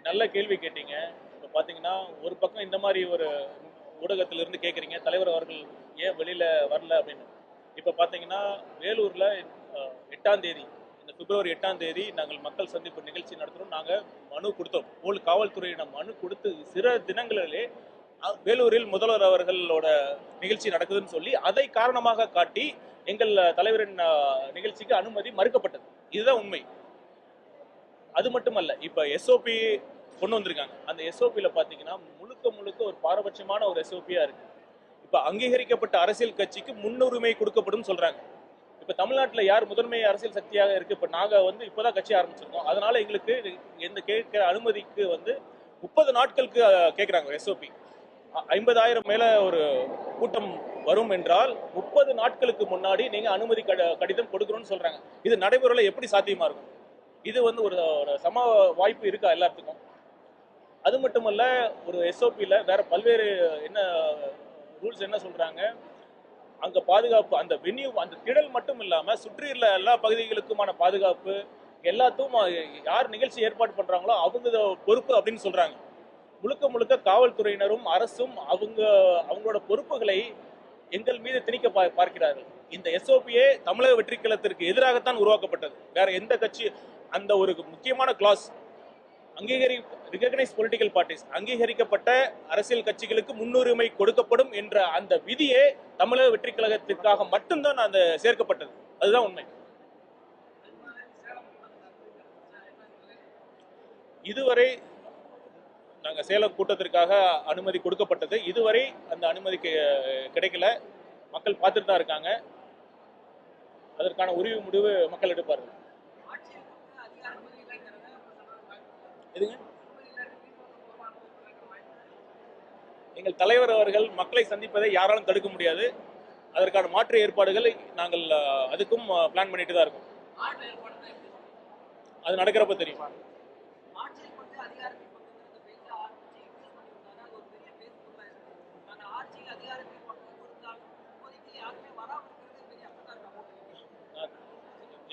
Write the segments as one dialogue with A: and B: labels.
A: நல்ல கேள்வி கேட்டீங்க. இப்போ பார்த்தீங்கன்னா ஒரு பக்கம் இந்த மாதிரி ஒரு ஊடகத்திலிருந்து கேட்குறீங்க தலைவர் அவர்கள் ஏன் வெளியில வரல அப்படின்னு. இப்போ பார்த்தீங்கன்னா வேலூர்ல 8ஆம் தேதி இந்த பிப்ரவரி 8ஆம் தேதி நாங்கள் மக்கள் சந்திப்பு நிகழ்ச்சி நடத்துகிறோம். நாங்கள் மனு கொடுத்தோம். காவல்துறையிடம் மனு கொடுத்து சில தினங்களிலே வேலூரில் முதல்வர் அவர்களோட நிகழ்ச்சி நடக்குதுன்னு சொல்லி அதை காரணமாக காட்டி எங்கள் தலைவரின் நிகழ்ச்சிக்கு அனுமதி மறுக்கப்பட்டது. இதுதான் உண்மை. அது மட்டுமல்ல, இப்ப எஸ்ஓபி கொண்டு வந்திருக்காங்க. அந்த எஸ்ஓபியில பாத்தீங்கன்னா முழுக்க முழுக்க ஒரு பாரபட்சமான ஒரு எஸ்ஓபியா இருக்கு. இப்ப அங்கீகரிக்கப்பட்ட அரசியல் கட்சிக்கு முன்னுரிமை கொடுக்கப்படும் சொல்றாங்க. இப்ப தமிழ்நாட்டில் யார் முதன்மை அரசியல் சக்தியாக இருக்கு? இப்ப நாங்க இப்பதான் கட்சி ஆரம்பிச்சிருக்கோம். அதனால எங்களுக்கு இந்த கேட்கிற அனுமதிக்கு 30 நாட்களுக்கு கேட்கிறாங்க எஸ்ஓபி. 50,000 மேல ஒரு கூட்டம் வரும் என்றால் 30 நாட்களுக்கு முன்னாடி நீங்க அனுமதி கடிதம் கொடுக்கணும்னு சொல்றாங்க. இது நடைமுறையில் எப்படி சாத்தியமா இருக்கும்? இது ஒரு சம வாய்ப்பு இருக்கா எல்லாத்துக்கும்? அது மட்டுமல்ல, ஒரு எஸ்ஓபியில் வேற பல்வேறு என்ன ரூல்ஸ் என்ன சொல்றாங்க, அங்க பாதுகாப்பு அந்த வென்யூ அந்த திடல் மட்டும் இல்லாம சுற்றியுள்ள எல்லா பகுதிகளுக்குமான பாதுகாப்பு எல்லாத்துக்கும் யார் நிகழ்ச்சி ஏற்பாடு பண்றாங்களோ அவங்க பொறுப்பு அப்படின்னு சொல்றாங்க. முழுக்க முழுக்க காவல்துறையினரும் அரசும் அவங்களோட பொறுப்புகளை எங்கள் மீது திணிக்க பார்க்கிறார்கள். இந்த எஸ்ஓபியே தமிழக வெற்றி கழகத்திற்கு எதிராகத்தான் உருவாக்கப்பட்டது. வேற எந்த கட்சி அந்த ஒரு முக்கியமான கிளாஸ் ரிகக்னைஸ் பொலிட்டிக்கல் பார்ட்டிஸ் அங்கீகரிக்கப்பட்ட அரசியல் கட்சிகளுக்கு முன்னுரிமை கொடுக்கப்படும் என்ற அந்த விதியே தமிழக வெற்றி கழகத்திற்காக மட்டும்தான் அந்த சேர்க்கப்பட்டது. அதுதான் உண்மை. இதுவரை நாங்கள் சேலம் கூட்டத்திற்காக அனுமதி கொடுக்கப்பட்டது. இதுவரை அந்த அனுமதி கிடைக்கல. மக்கள் பார்த்துட்டு தான் இருக்காங்க. அதற்கான உரிமை முடிவு மக்கள் எடுப்பார்கள். எங்கள் தலைவர் அவர்கள் மக்களை சந்திப்பதை யாராலும் தடுக்க முடியாது. அதற்கான மாற்று ஏற்பாடுகளை நாங்கள் அதுக்கும் பிளான் பண்ணிட்டு தான் இருக்கோம். அது நடக்கிறப்ப தெரியும்.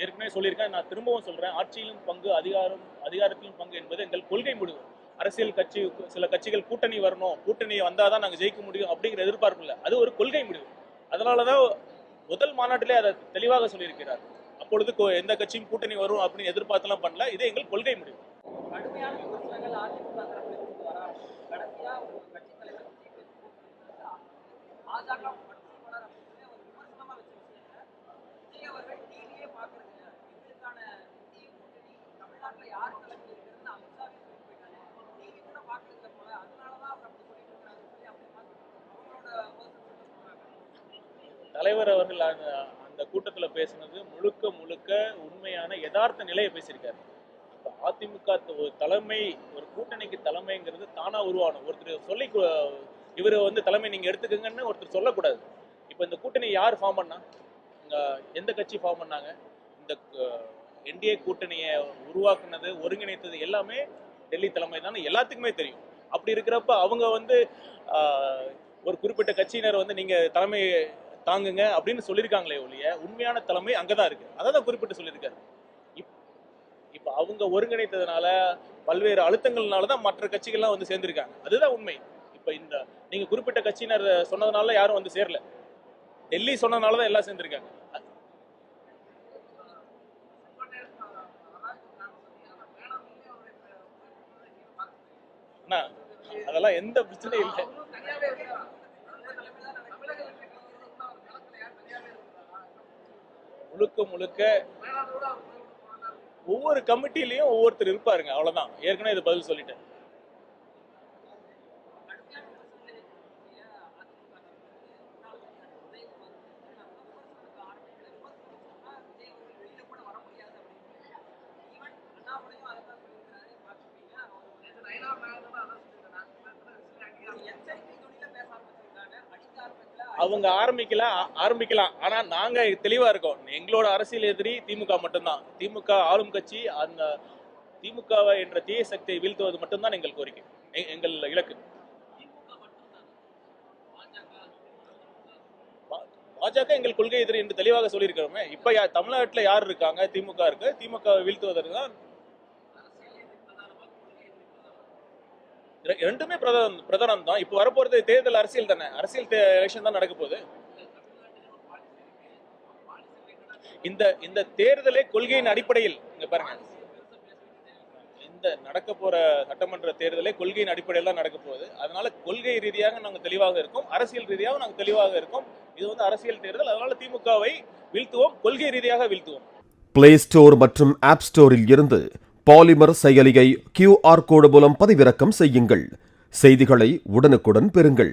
A: ஏற்கனவே சொல்லியிருக்கேன், நான் திரும்பவும் சொல்றேன். ஆட்சியிலும் பங்கு அதிகாரத்திலும் பங்கு என்பது எங்கள் கொள்கை முடிவு. அரசியல் கட்சி சில கட்சிகள் கூட்டணி வரணும், கூட்டணி வந்தாதான் நாங்கள் ஜெயிக்க முடியும் அப்படிங்கிற எதிர்பார்ப்பு இல்லை. அது ஒரு கொள்கை முடிவு. அதனாலதான் முதல் மாநாட்டிலே அதை தெளிவாக சொல்லியிருக்கிறார். அப்பொழுது எந்த கட்சியும் கூட்டணி வரும் அப்படின்னு எதிர்பார்த்தெல்லாம் பண்ணல. இது எங்கள் கொள்கை முடிவு. தலைவர் அவர்கள் அந்த கூட்டத்தில் பேசினது முழுக்க முழுக்க உண்மையான யதார்த்த நிலையை பேசியிருக்காரு. அதிமுக ஒரு தலைமை, ஒரு கூட்டணிக்கு தலைமைங்கிறது தானா உருவானும். ஒருத்தர் சொல்லி இவர் தலைமை நீங்க எடுத்துக்கங்கன்னு ஒருத்தர் சொல்லக்கூடாது. இப்போ இந்த கூட்டணி யார் ஃபார்ம் பண்ணா? எந்த கட்சி ஃபார்ம் பண்ணாங்க? இந்த என்டிஏ கூட்டணியை உருவாக்குனது, ஒருங்கிணைத்தது எல்லாமே டெல்லி தலைமை தான் எல்லாத்துக்குமே தெரியும். அப்படி இருக்கிறப்ப அவங்க ஒரு குறிப்பிட்ட கட்சியினர் நீங்க தலைமை தாங்குங்க அப்படின்னு சொல்லியிருக்காங்களே ஒழிய உண்மையான தலைமை அங்கதான் இருக்கு. அதான் குறிப்பிட்டு சொல்லியிருக்காரு. இப்ப அவங்க ஒருங்கிணைத்ததுனால பல்வேறு அழுத்தங்கள்னாலதான் மற்ற கட்சிகள்லாம் சேர்ந்திருக்காங்க. அதுதான் உண்மை. இப்ப இந்த நீங்க குறிப்பிட்ட கட்சியினர் சொன்னதுனால யாரும் சேரல. டெல்லி சொன்னதுனாலதான் எல்லாம் சேர்ந்திருக்காங்க. அதெல்லாம் எந்த பிரச்சனையும் இல்லை. முழுக்க முழுக்க ஒவ்வொரு கமிட்டிலையும் ஒவ்வொருத்தர் இருப்பாருங்க. அவ்வளவுதான். ஏற்கனவே இது பதில் சொல்லிட்டேன். அவங்க ஆரம்பிக்கலாம். ஆனா நாங்க தெளிவா இருக்கோம். எங்களோட அரசியல் எதிரி திமுக மட்டும்தான். திமுக ஆளும் கட்சி. அந்த திமுக என்ற தீய சக்தியை வீழ்த்துவது மட்டும்தான் எங்கள் கோரிக்கை, எங்கள் இலக்கு. பாஜக எங்கள் கொள்கை எதிரி என்று தெளிவாக சொல்லியிருக்கிறோமே. இப்ப தமிழ்நாட்டுல யார் இருக்காங்க? திமுக இருக்கு. திமுக வீழ்த்துவதற்கு தான் ரெண்டுமே பிரதானம் தான். இப்ப வரப்போறது தேர்தல் அரசியல் தானே. அரசியல் எலெக்ஷன் தான் நடக்க போகுது. இந்த தேர்தலே கொள்கையின் அடிப்படையில் இங்க பாருங்க, இந்த நடக்க போற சட்டமன்ற தேர்தலே கொள்கையின் அடிப்படையில் தான் நடக்க போகுது. அதனால கொள்கை ரீதியாக நாங்கள் தெளிவாக இருக்கோம், அரசியல் ரீதியாக நாங்கள் தெளிவாக இருக்கோம். இது வந்து அரசியல் தேர்தல். அதனால திமுகவை வீழ்த்துவோம், கொள்கை ரீதியாக வீழ்த்துவோம்.
B: பிளே ஸ்டோர் மற்றும் ஆப் ஸ்டோரில் இருந்து பாலிமர் செயலியை QR கோடு மூலம் பதிவிறக்கம் செய்யுங்கள். செய்திகளை உடனுக்குடன் பெறுங்கள்.